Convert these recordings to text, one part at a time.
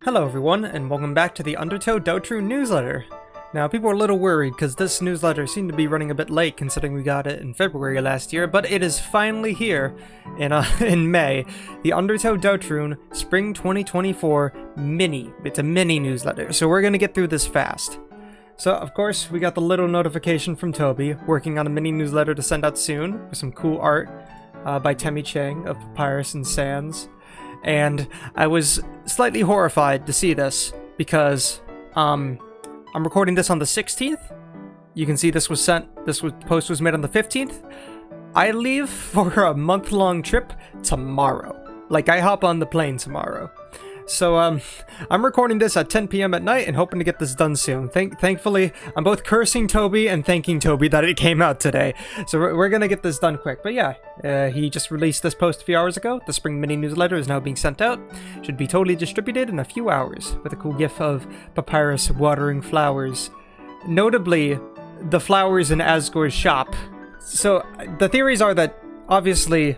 Hello everyone, and welcome back to the Undertale Deltarune newsletter. Now, people are a little worried because this newsletter seemed to be running a bit late considering we got it in February last year, but it is finally here in May. The Undertale Deltarune Spring 2024 mini. It's a mini newsletter, so we're going to get through this fast. So, of course, we got the little notification from Toby, working on a mini newsletter to send out soon, with some cool art by Temmie Chang of Papyrus and Sands. And I was slightly horrified to see this because I'm recording this on the 16th. You can see this post was made on the 15th. I leave for a month-long trip tomorrow. Like, I hop on the plane tomorrow. So I'm recording this at 10 p.m. at night and hoping to get this done soon. Thankfully, I'm both cursing Toby and thanking Toby that it came out today. So we're gonna get this done quick. But yeah, he just released this post a few hours ago. The spring mini newsletter is now being sent out. Should be totally distributed in a few hours with a cool gif of Papyrus watering flowers. Notably, the flowers in Asgore's shop. So the theories are that, obviously,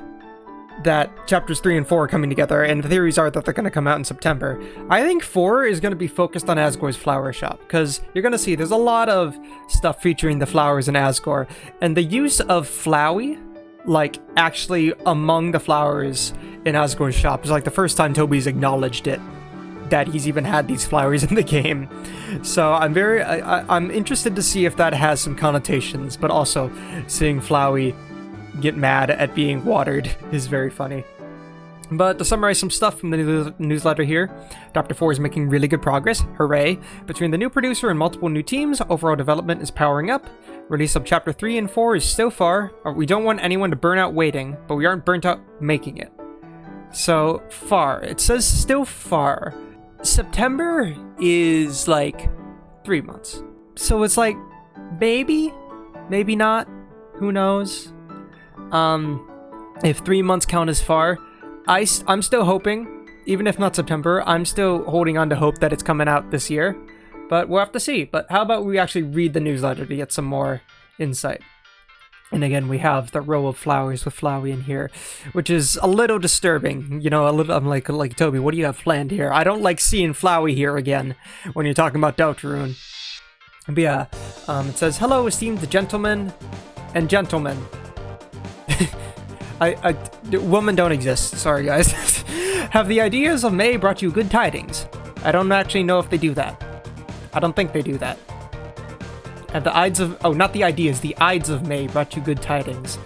that chapters 3 and 4 are coming together, and the theories are that they're going to come out in September. I think 4 is going to be focused on Asgore's flower shop, because you're going to see there's a lot of stuff featuring the flowers in Asgore, and the use of Flowery, like, actually among the flowers in Asgore's shop is like the first time Toby's acknowledged it, that he's even had these flowers in the game. So I'm interested to see if that has some connotations, but also seeing Flowery get mad at being watered is very funny. But to summarize some stuff from the newsletter here, Chapter 4 is making really good progress, hooray! Between the new producer and multiple new teams, overall development is powering up. Release of Chapter 3 and 4 is still far. We don't want anyone to burn out waiting, but we aren't burnt out making it. So, far. It says still far. September is like 3 months. So it's like, maybe not, who knows? If 3 months count as far, I'm still hoping, even if not September, I'm still holding on to hope that it's coming out this year, but we'll have to see. But how about we actually read the newsletter to get some more insight? And again, we have the row of flowers with Flowery in here, which is a little disturbing. You know, I'm like, Toby, what do you have planned here? I don't like seeing Flowery here again when you're talking about Deltarune. But yeah, it says, hello, esteemed gentlemen and gentlemen. Women don't exist. Sorry, guys. Have the ideas of May brought you good tidings? I don't actually know if they do that. I don't think they do that. Have the Ides of... Oh, not the ideas. The Ides of May brought you good tidings.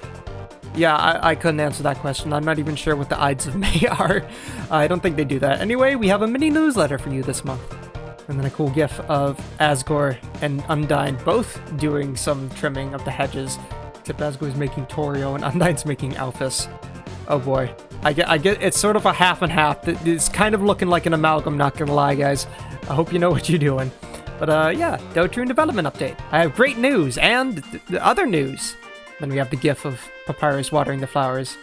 Yeah, I couldn't answer that question. I'm not even sure what the Ides of May are. I don't think they do that. Anyway, we have a mini newsletter for you this month. And then a cool gif of Asgore and Undyne both doing some trimming of the hedges. Except Asgore's making Torio and Undyne's making Alphys. Oh boy. I get it's sort of a half and half. It's kind of looking like an amalgam, not gonna lie, guys. I hope you know what you're doing. But yeah, Deltarune development update. I have great news and the other news. Then we have the gif of Papyrus watering the flowers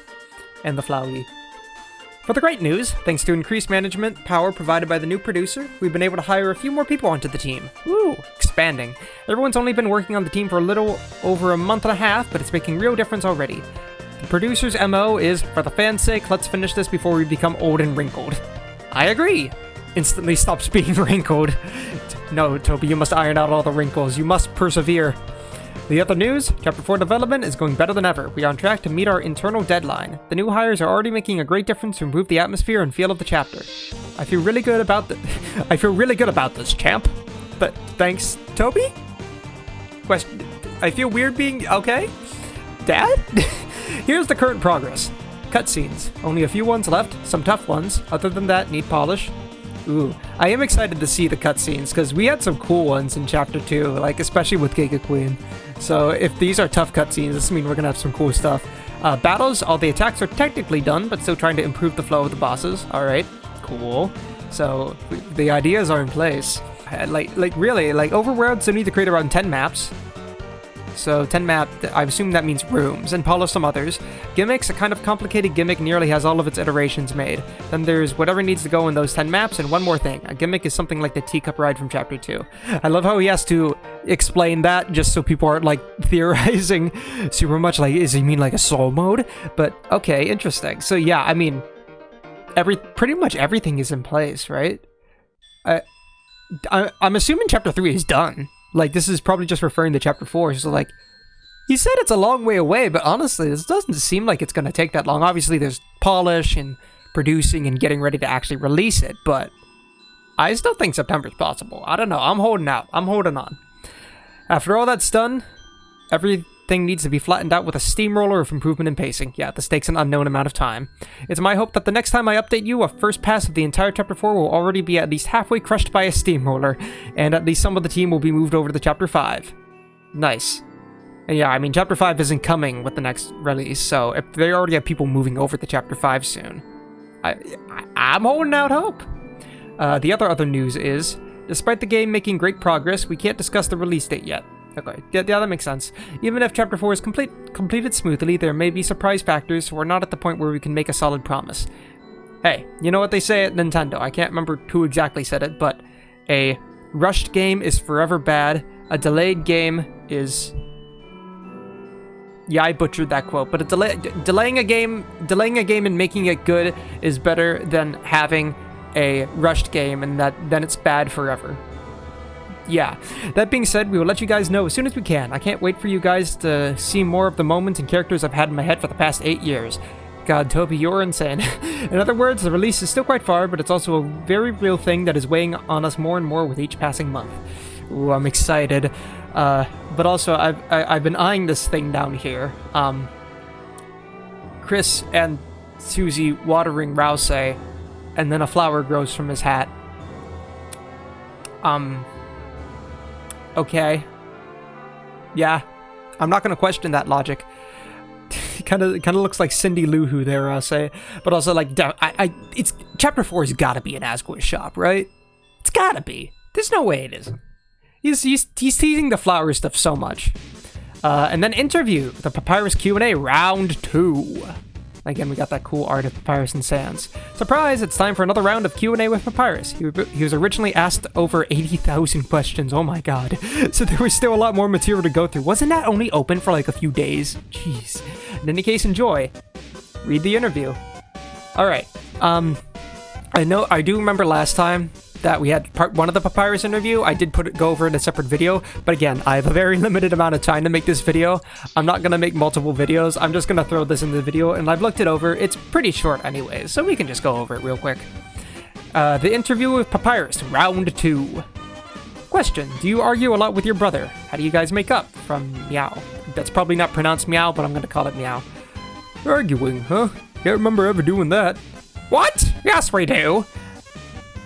and the Flowery. For the great news, thanks to increased management power provided by the new producer, we've been able to hire a few more people onto the team. Woo! Expanding. Everyone's only been working on the team for a little over a month and a half, but it's making real difference already. The producer's MO is, for the fans' sake, let's finish this before we become old and wrinkled. I agree! Instantly stops being wrinkled. No, Toby, you must iron out all the wrinkles. You must persevere. The other news, Chapter 4 development is going better than ever. We are on track to meet our internal deadline. The new hires are already making a great difference to improve the atmosphere and feel of the chapter. I feel really good about this, champ. But thanks, Toby? Question. I feel weird being okay? Dad? Here's the current progress. Cutscenes. Only a few ones left, some tough ones. Other than that, need polish. Ooh, I am excited to see the cutscenes, because we had some cool ones in Chapter 2, like especially with Giga Queen. So if these are tough cutscenes, this means we're going to have some cool stuff. Battles, all the attacks are technically done, but still trying to improve the flow of the bosses. Alright, cool. So the ideas are in place. Like really, Overworld still need to create around 10 maps. So 10 map, I assume that means rooms, and polish some others. Gimmicks, a kind of complicated gimmick nearly has all of its iterations made. Then there's whatever needs to go in those 10 maps, and one more thing. A gimmick is something like the teacup ride from Chapter 2. I love how he has to explain that just so people aren't, like, theorizing super much, like, does he mean, like, a soul mode? But, okay, interesting. So, yeah, I mean, pretty much everything is in place, right? I'm assuming chapter 3 is done. Like, this is probably just referring to chapter 4. So, like, he said it's a long way away, but honestly, this doesn't seem like it's going to take that long. Obviously, there's polish and producing and getting ready to actually release it, but I still think September's possible. I don't know. I'm holding out. I'm holding on. After all that's done, everything needs to be flattened out with a steamroller of improvement in pacing. Yeah, this takes an unknown amount of time. It's my hope that the next time I update you, a first pass of the entire Chapter 4 will already be at least halfway crushed by a steamroller, and at least some of the team will be moved over to Chapter 5. Nice. And yeah, I mean, Chapter 5 isn't coming with the next release, so if they already have people moving over to Chapter 5 soon, I'm holding out hope. The other news is, despite the game making great progress, we can't discuss the release date yet. Okay, yeah, that makes sense. Even if Chapter 4 is completed smoothly, there may be surprise factors, so we're not at the point where we can make a solid promise. Hey, you know what they say at Nintendo? I can't remember who exactly said it, but a rushed game is forever bad. A delayed game is... Yeah, I butchered that quote, but delaying a game and making it good is better than having a rushed game, and then it's bad forever. Yeah, that being said, we will let you guys know as soon as we can. I can't wait for you guys to see more of the moments and characters I've had in my head for the past 8 years. God, Toby, you're insane. In other words, the release is still quite far, but it's also a very real thing that is weighing on us more and more with each passing month. Ooh, I'm excited. But also, I've been eyeing this thing down here. Chris and Susie watering Rouse, and then a flower grows from his hat. Okay. Yeah. I'm not gonna question that logic. kind of looks like Cindy Lou Who there, I'll say. But also, like, it's Chapter 4's gotta be an Asquith shop, right? It's gotta be. There's no way it isn't. He's teasing the flower stuff so much. And then interview, the Papyrus QnA round 2. Again, we got that cool art of Papyrus and Sans. Surprise, it's time for another round of Q&A with Papyrus. He was originally asked over 80,000 questions, oh my god. So there was still a lot more material to go through. Wasn't that only open for like a few days? Jeez. In any case, enjoy. Read the interview. Alright, I do remember last time that we had part 1 of the Papyrus interview. I did go over in a separate video, but again, I have a very limited amount of time to make this video. I'm not gonna make multiple videos. I'm just gonna throw this in the video, and I've looked it over. It's pretty short anyways, so we can just go over it real quick. The interview with Papyrus, round 2. Question, do you argue a lot with your brother? How do you guys make up? From Meow. That's probably not pronounced Meow, but I'm gonna call it Meow. Arguing, huh? Can't remember ever doing that. What? Yes, we do.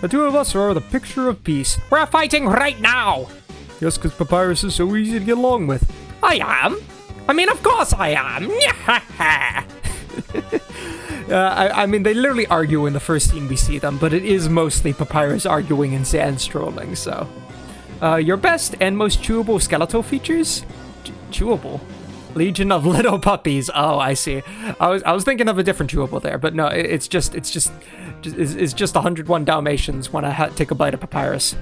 The two of us are the picture of peace. We're fighting right now! Just because Papyrus is so easy to get along with. I am? I mean, of course I am! I mean, they literally argue in the first scene we see them, but it is mostly Papyrus arguing and Sans trolling, so... your best and most chewable skeletal features? Chewable? Legion of Little Puppies. Oh, I see. I was thinking of a different chewable there, but no, it's just 101 Dalmatians when I take a bite of Papyrus.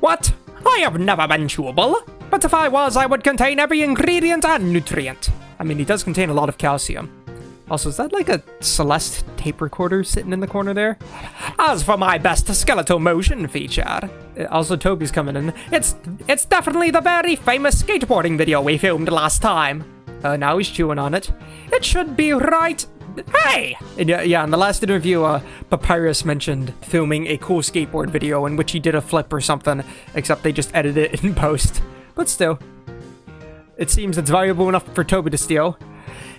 What? I have never been chewable. But if I was, I would contain every ingredient and nutrient. I mean, he does contain a lot of calcium. Also, is that like a Celeste tape recorder sitting in the corner there? As for my best skeletal motion feature, also Toby's coming in. It's definitely the very famous skateboarding video we filmed last time. Now he's chewing on it. It should be right. Hey! And yeah, in the last interview, Papyrus mentioned filming a cool skateboard video in which he did a flip or something, except they just edited it in post. But still, it seems it's valuable enough for Toby to steal.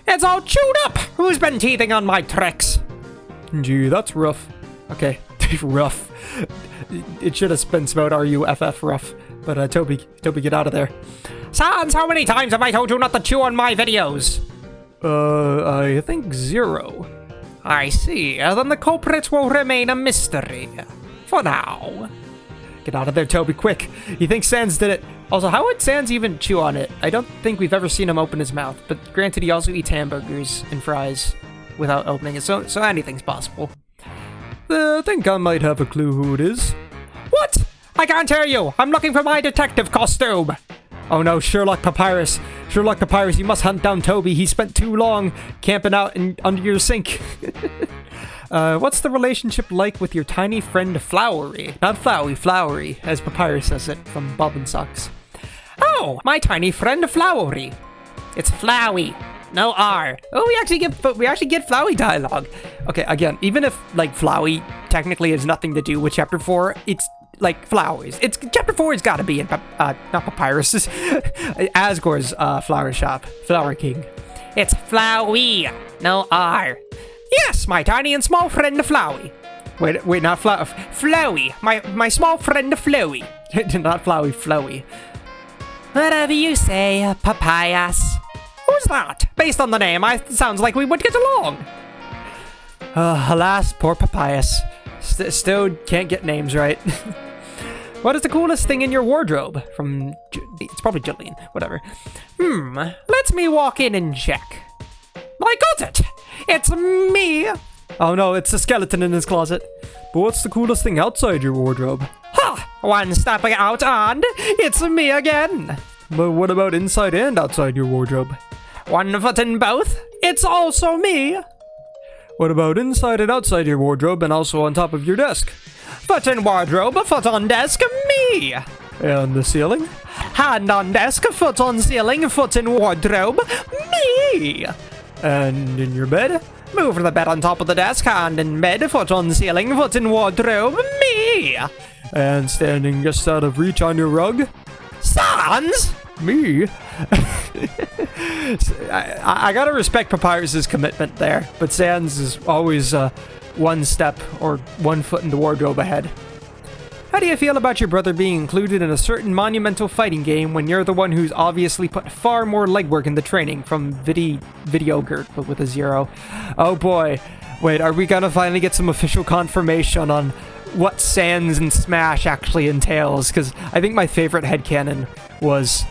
It's all chewed up! Who's been teething on my tricks? Gee, that's rough. Okay, rough. It should have been spelled R-U-F-F, rough. But Toby, get out of there. Sans, how many times have I told you not to chew on my videos? I think 0. I see. Then the culprit will remain a mystery. For now. Get out of there, Toby, quick. You think Sans did it. Also, how would Sans even chew on it? I don't think we've ever seen him open his mouth. But granted, he also eats hamburgers and fries without opening it, so anything's possible. I think I might have a clue who it is. What? I can't hear you. I'm looking for my detective costume. Oh no, Sherlock Papyrus. Sherlock Papyrus, you must hunt down Toby. He spent too long camping out under your sink. What's the relationship like with your tiny friend Flowery? Not Flowey, Flowery, as Papyrus says it from Bob and Socks. Oh, my tiny friend Flowery. It's Flowey. No R. Oh, we actually get Flowey dialogue. Okay, again, even if like Flowey technically has nothing to do with Chapter 4, it's like Floweries. It's Chapter 4 has got to be in not Papyrus, Asgore's flower shop, Flower King. It's Flowey. No R. Yes, my tiny and small friend Flowey. Wait, not Flowey. My small friend Flowey. Not Flowey, Flowey. Whatever you say, papayas. Who's that? Based on the name, it sounds like we would get along. Alas, poor papayas. Still can't get names right. What is the coolest thing in your wardrobe? It's probably Jillian. Whatever. Let me walk in and check. I got it! It's me! Oh no, it's a skeleton in his closet. But what's the coolest thing outside your wardrobe? Ha! One stepping out and it's me again! But what about inside and outside your wardrobe? One foot in both, it's also me! What about inside and outside your wardrobe and also on top of your desk? Foot in wardrobe, foot on desk, me! And the ceiling? Hand on desk, foot on ceiling, foot in wardrobe, me! And in your bed? Move the bed on top of the desk, hand in bed, foot on ceiling, foot in wardrobe, me! And standing just out of reach on your rug? Sans! Me? I gotta respect Papyrus's commitment there, but Sans is always one step or 1 foot in the wardrobe ahead. How do you feel about your brother being included in a certain monumental fighting game when you're the one who's obviously put far more legwork in the training from Videogurt, but with a 0? Oh boy. Wait, are we gonna finally get some official confirmation on what Sans and Smash actually entails? Because I think my favorite headcanon was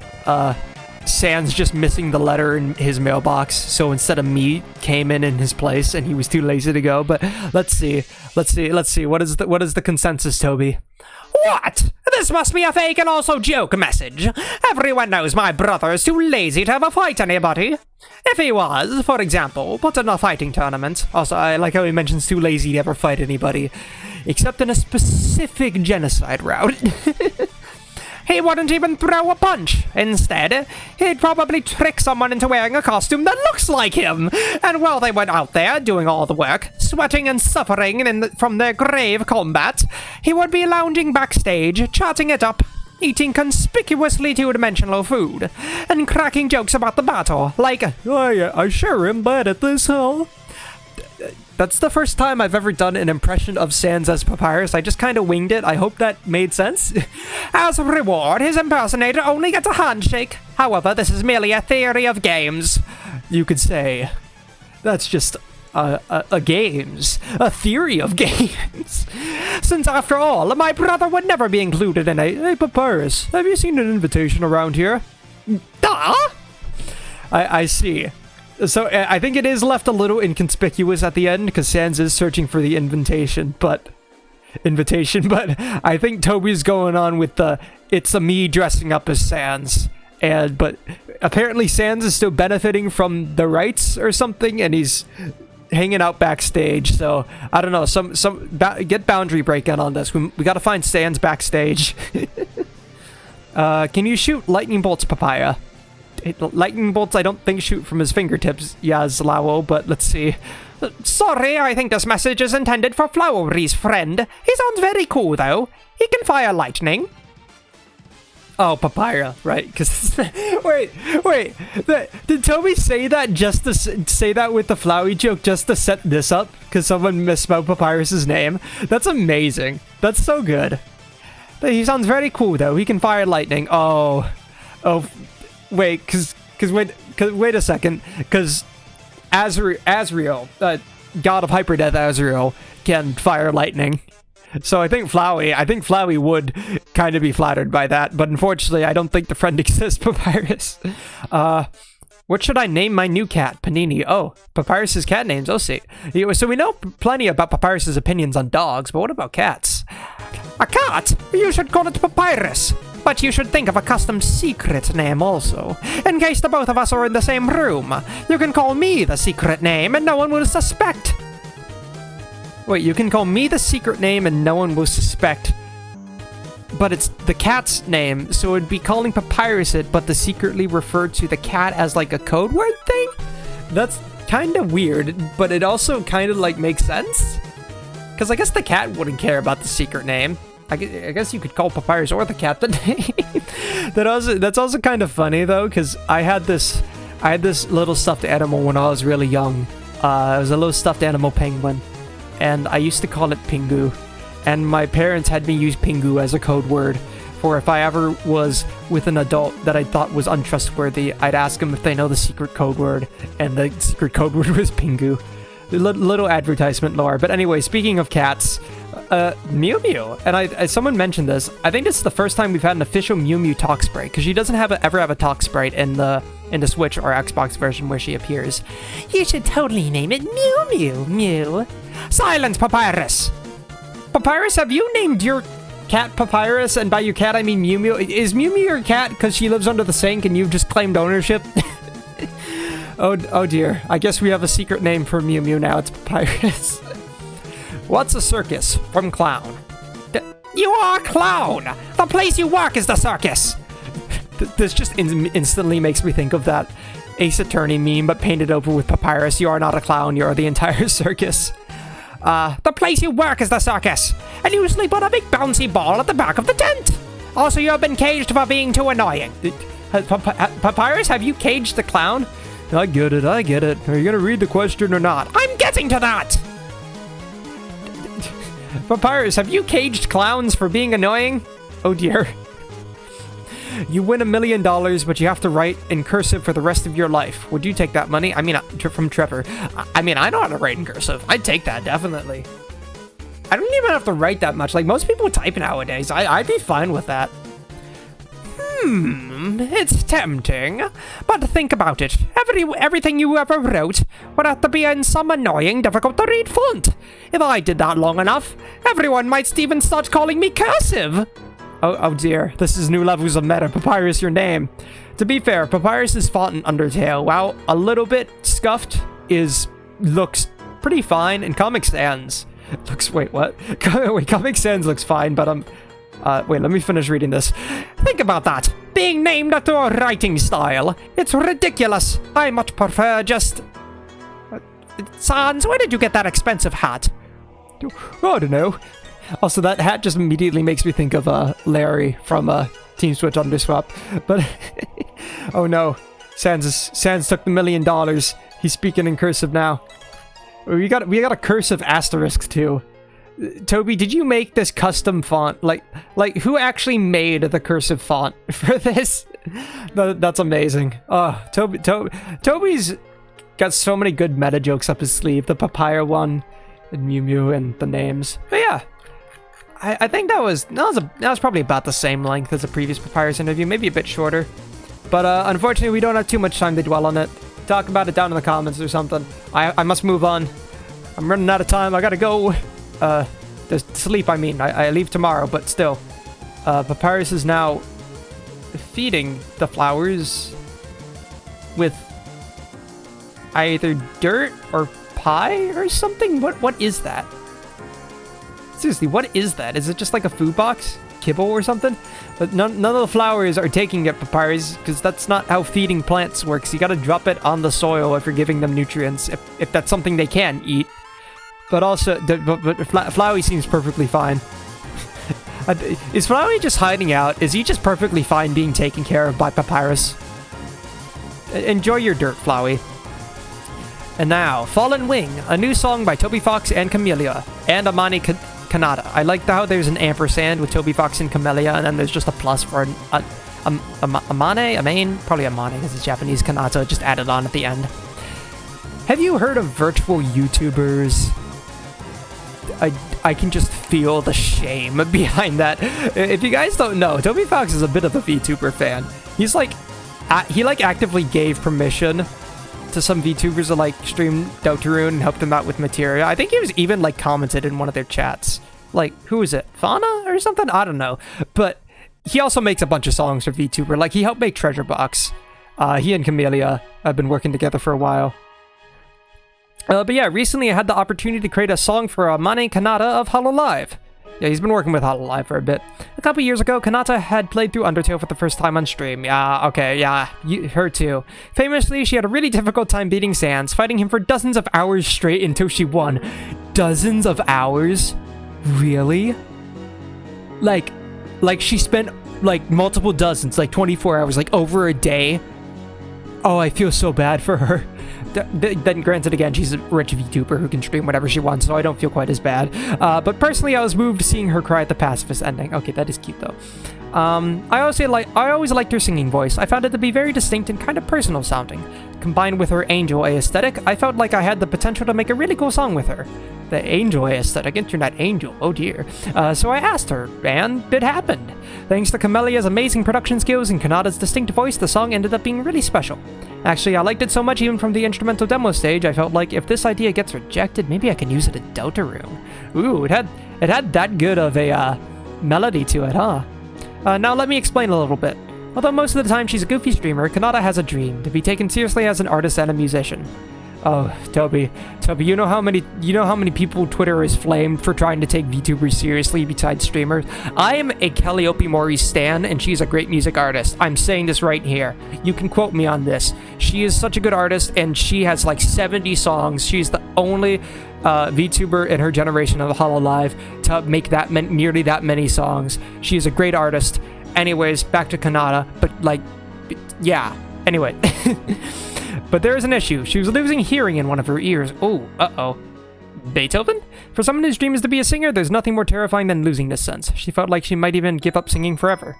Sans just missing the letter in his mailbox, so instead of me came in his place and he was too lazy to go. But let's see. What is the consensus, Toby? What? This must be a fake and also joke message. Everyone knows my brother is too lazy to ever fight anybody. If he was, for example, put in a fighting tournament. Also, I like how he mentions too lazy to ever fight anybody, except in a specific genocide route. He wouldn't even throw a punch. Instead, he'd probably trick someone into wearing a costume that looks like him. And while they went out there doing all the work, sweating and suffering from their grave combat, he would be lounging backstage, chatting it up, eating conspicuously two-dimensional food, and cracking jokes about the battle, like, "Oh, I sure am bad at this, huh?" That's the first time I've ever done an impression of Sans as Papyrus. I just kind of winged it. I hope that made sense. As a reward, his impersonator only gets a handshake. However, this is merely a theory of games. You could say that's just a games. A theory of games. Since after all, my brother would never be included in a... Hey, Papyrus, have you seen an invitation around here? Duh! I see. So I think it is left a little inconspicuous at the end because Sans is searching for the invitation, but I think Toby's going on with the it's a me dressing up as Sans, but apparently Sans is still benefiting from the rights or something, and he's hanging out backstage. So I don't know. Get boundary breaking on this. We got to find Sans backstage. Can you shoot lightning bolts, Papaya? Lightning bolts, I don't think shoot from his fingertips, Yazlawo, but let's see. Sorry, I think this message is intended for Flowery's friend. He sounds very cool, though. He can fire lightning. Oh, Papaya, right? Because wait. Did Toby say that just to say that with the Flowey joke just to set this up? Because someone misspelled Papyrus's name. That's amazing. That's so good. He sounds very cool, though. He can fire lightning. Oh. Wait, wait a second, because Azrael, god of hyperdeath Azrael, can fire lightning. So I think Flowey would kind of be flattered by that, but unfortunately I don't think the friend exists, Papyrus. What should I name my new cat? Panini. Oh, Papyrus's cat names, oh see. So we know plenty about Papyrus's opinions on dogs, but what about cats? A cat? You should call it Papyrus. But you should think of a custom secret name also. In case the both of us are in the same room, you can call me the secret name and no one will suspect. Wait, you can call me the secret name and no one will suspect. But it's the cat's name, so it'd be calling Papyrus it, but to secretly refer to the cat as like a code word thing? That's kind of weird, but it also kind of like makes sense. Because I guess the cat wouldn't care about the secret name. I guess you could call Papyrus or the cat the name. That's also kind of funny though, because I had this little stuffed animal when I was really young. It was a little stuffed animal penguin, and I used to call it Pingu. And my parents had me use Pingu as a code word for if I ever was with an adult that I thought was untrustworthy, I'd ask them if they know the secret code word, and the secret code word was Pingu. Little advertisement lore. But anyway, speaking of cats, Mew Mew, and someone mentioned this. I think this is the first time we've had an official Mew Mew talk sprite, because she doesn't ever have a talk sprite in the Switch or Xbox version where she appears. You should totally name it Mew Mew Mew. Silence, Papyrus! Papyrus, have you named your cat Papyrus? And by your cat, I mean Mew Mew. Is Mew Mew your cat because she lives under the sink and you've just claimed ownership? Oh dear. I guess we have a secret name for Mew Mew now. It's Papyrus. What's a circus? From Clown. You are a clown! The place you work is the circus! This just instantly makes me think of that Ace Attorney meme, but painted over with Papyrus. You are not a clown, you are the entire circus. The place you work is the circus, and you sleep on a big bouncy ball at the back of the tent. Also, you have been caged for being too annoying. Papyrus, have you caged the clown? I get it. Are you gonna read the question or not? I'm getting to that! Papyrus, have you caged clowns for being annoying? Oh dear. You win $1 million, but you have to write in cursive for the rest of your life. Would you take that money? I mean, from Trevor. I mean, I know how to write in cursive. I'd take that, definitely. I don't even have to write that much. Like, most people type nowadays. I'd be fine with that. It's tempting. But think about it. Everything you ever wrote would have to be in some annoying, difficult-to-read font. If I did that long enough, everyone might even start calling me cursive. Oh dear, this is new levels of meta. Papyrus, your name. To be fair, Papyrus's font in Undertale, while a little bit scuffed, looks pretty fine, and Comic Sans wait, what? Comic Sans looks fine, but wait, let me finish reading this. Think about that. Being named after a writing style. It's ridiculous. I much prefer just... Sans, where did you get that expensive hat? Oh, I don't know. Also, that hat just immediately makes me think of Larry from Team Switch Underswap. But oh no, Sans took the $1 million. He's speaking in cursive now. We got a cursive asterisk too. Toby, did you make this custom font? Like who actually made the cursive font for this? That's amazing. Oh, Toby's got so many good meta jokes up his sleeve. The papaya one, and Mew Mew, and the names. But yeah. I think that was probably about the same length as the previous Papyrus interview, maybe a bit shorter. But unfortunately, we don't have too much time to dwell on it. Talk about it down in the comments or something. I must move on. I'm running out of time. I gotta go. To sleep, I mean. I leave tomorrow, but still. Papyrus is now feeding the flowers with either dirt or pie or something. What is that? Seriously, what is that? Is it just like a food box? Kibble or something? But none of the flowers are taking it, Papyrus, because that's not how feeding plants works. You gotta drop it on the soil if you're giving them nutrients, if that's something they can eat. But also, Flowery seems perfectly fine. Is Flowery just hiding out? Is he just perfectly fine being taken care of by Papyrus? Enjoy your dirt, Flowery. And now, Fallen Wing, a new song by Toby Fox and Camellia, and Amani Kanata. I like how there's an ampersand with Toby Fox and Camellia, and then there's just a plus for Amane, probably Amane because it's Japanese. Kanata just added on at the end. Have you heard of virtual YouTubers? I can just feel the shame behind that. If you guys don't know, Toby Fox is a bit of a VTuber fan. He's like, he actively gave permission to some VTubers to like stream Deltarune and help them out with material. I think he was even like commented in one of their chats. Like, who is it? Fauna or something? I don't know. But he also makes a bunch of songs for VTuber. Like, he helped make Treasure Box. He and Camellia have been working together for a while. But yeah, recently I had the opportunity to create a song for Mane Kanata of Hololive. Yeah, he's been working with Hololive for a bit. A couple years ago, Kanata had played through Undertale for the first time on stream. Yeah, okay, yeah, her too. Famously, she had a really difficult time beating Sans, fighting him for dozens of hours straight until she won. Dozens of hours? Really? Like she spent, like, multiple dozens, like 24 hours, like over a day? Oh, I feel so bad for her. Then granted, again, she's a rich VTuber who can stream whatever she wants, so I don't feel quite as bad. But personally, I was moved seeing her cry at the pacifist ending. Okay, that is cute though. I always liked her singing voice. I found it to be very distinct and kind of personal sounding. Combined with her Angel A aesthetic, I felt like I had the potential to make a really cool song with her. The Angel A aesthetic, internet angel, oh dear. So I asked her, and it happened. Thanks to Camellia's amazing production skills and Kanata's distinct voice, the song ended up being really special. Actually, I liked it so much even from the instrumental demo stage, I felt like if this idea gets rejected, maybe I can use it in Deltarune. Ooh, it had that good of a melody to it, huh? Now let me explain a little bit. Although most of the time she's a goofy streamer, Kanata has a dream, to be taken seriously as an artist and a musician. Oh, Toby, you know how many people Twitter is flamed for trying to take VTubers seriously besides streamers? I am a Calliope Mori stan, and she's a great music artist. I'm saying this right here. You can quote me on this. She is such a good artist, and she has like 70 songs. She's the only VTuber in her generation of Hololive to make nearly that many songs. She is a great artist. Anyways, back to Kanata, but like, yeah. Anyway. But there is an issue. She was losing hearing in one of her ears. Oh, uh-oh. Beethoven? For someone whose dream is to be a singer, there's nothing more terrifying than losing this sense. She felt like she might even give up singing forever.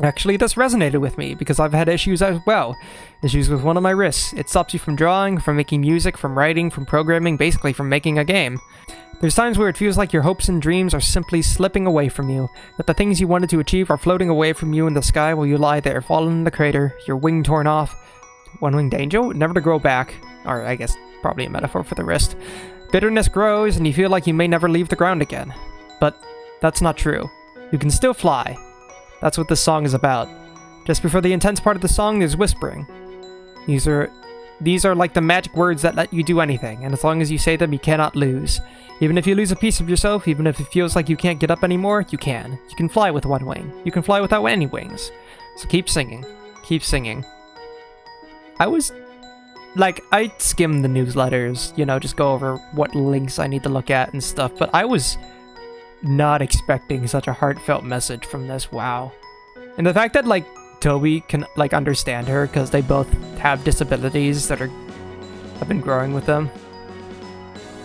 Actually, this resonated with me, because I've had issues as well. Issues with one of my wrists. It stops you from drawing, from making music, from writing, from programming, basically from making a game. There's times where it feels like your hopes and dreams are simply slipping away from you, that the things you wanted to achieve are floating away from you in the sky while you lie there, fallen in the crater, your wing torn off. One-winged angel? Never to grow back. Or, I guess, probably a metaphor for the wrist. Bitterness grows, and you feel like you may never leave the ground again. But that's not true. You can still fly. That's what this song is about. Just before the intense part of the song, there's whispering. These are like the magic words that let you do anything, and as long as you say them, you cannot lose. Even if you lose a piece of yourself, even if it feels like you can't get up anymore, you can. You can fly with one wing. You can fly without any wings. So keep singing. Keep singing. I skimmed the newsletters, just go over what links I need to look at and stuff, but I was not expecting such a heartfelt message from this, wow. And the fact that, Toby can, understand her, because they both have disabilities that have been growing with them.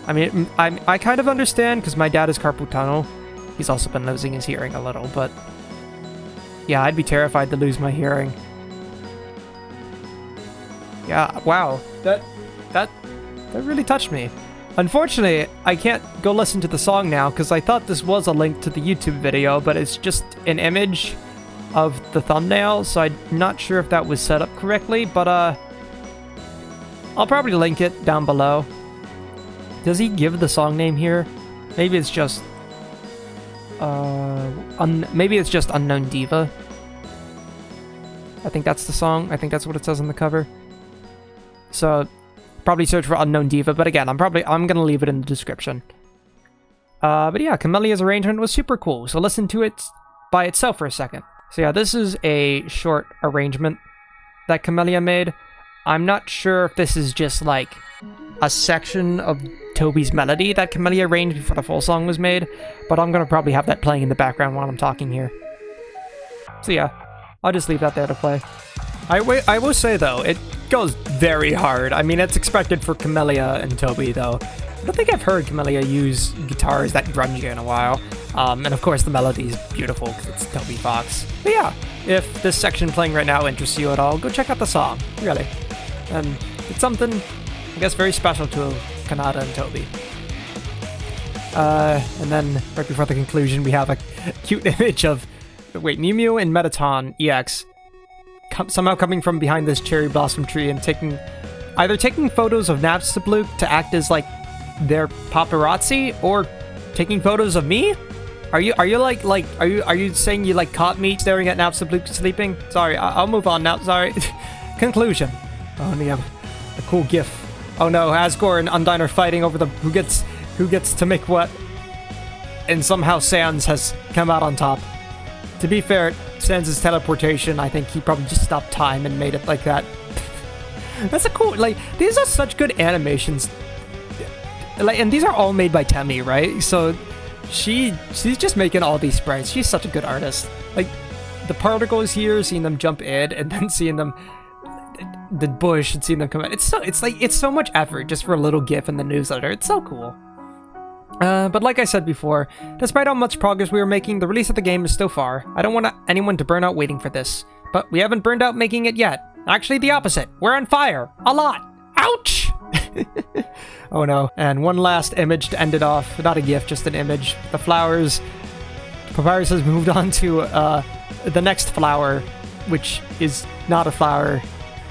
I mean, I kind of understand, because my dad is carpal tunnel. He's also been losing his hearing a little, but yeah, I'd be terrified to lose my hearing. Yeah, wow, that really touched me. Unfortunately, I can't go listen to the song now because I thought this was a link to the YouTube video, but it's just an image of the thumbnail, so I'm not sure if that was set up correctly, but I'll probably link it down below. Does he give the song name here? Maybe it's just maybe it's just Unknown Diva. I think that's the song. I think that's what it says on the cover. So, probably search for Unknown Diva, but again, I'm gonna leave it in the description. But yeah, Camellia's arrangement was super cool, so listen to it by itself for a second. So yeah, this is a short arrangement that Camellia made. I'm not sure if this is just like a section of Toby's melody that Camellia arranged before the full song was made, but I'm gonna probably have that playing in the background while I'm talking here. So yeah, I'll just leave that there to play. I will say though, it goes very hard. I mean, it's expected for Camellia and Toby though. I don't think I've heard Camellia use guitars that grungy in a while. And of course the melody is beautiful because it's Toby Fox. But yeah, if this section playing right now interests you at all, go check out the song, really. And it's something, I guess, very special to Kanata and Toby. And then right before the conclusion, we have a cute image of, Mew Mew and Metaton EX somehow coming from behind this cherry blossom tree and either taking photos of Napstablook to act as like their paparazzi, or taking photos of me. Are you saying you caught me staring at Napstablook sleeping? Sorry, I'll move on now. Sorry. Conclusion. Oh, and we have a cool GIF Oh no, Asgore and Undyne are fighting over the who gets to make what. And somehow Sans has come out on top. To be fair, Sans' teleportation, I think he probably just stopped time and made it like that. That's a cool, like, these are such good animations. Like, and these are all made by Temmie, right? So she's just making all these sprites. She's such a good artist. Like, the particles here, seeing them jump in, and then seeing them, the bush, and seeing them come out. It's so much effort just for a little GIF in the newsletter. It's so cool. But like I said before, despite how much progress we are making, the release of the game is still far. I don't want anyone to burn out waiting for this. But we haven't burned out making it yet. Actually, the opposite. We're on fire. A lot. Ouch! Oh no. And one last image to end it off. Not a GIF, just an image. The flowers. Papyrus has moved on to the next flower, which is not a flower.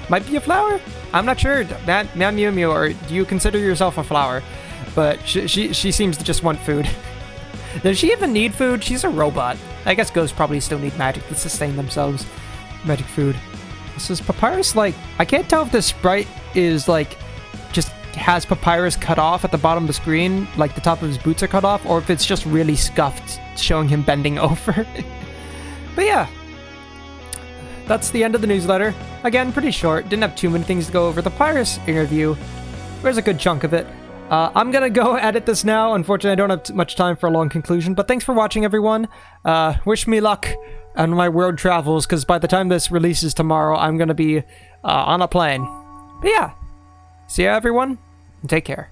Might be a flower? I'm not sure. Mew Mew, or do you consider yourself a flower? But she seems to just want food. Does she even need food? She's a robot. I guess ghosts probably still need magic to sustain themselves. Magic food. This is Papyrus, like, I can't tell if this sprite is, like, just has Papyrus cut off at the bottom of the screen, like the top of his boots are cut off, or if it's just really scuffed, showing him bending over. But yeah. That's the end of the newsletter. Again, pretty short. Didn't have too many things to go over. The Papyrus interview, there's a good chunk of it. I'm gonna go edit this now. Unfortunately, I don't have much time for a long conclusion, but thanks for watching, everyone. Wish me luck on my world travels, because by the time this releases tomorrow, I'm gonna be on a plane. But yeah, see ya, everyone, and take care.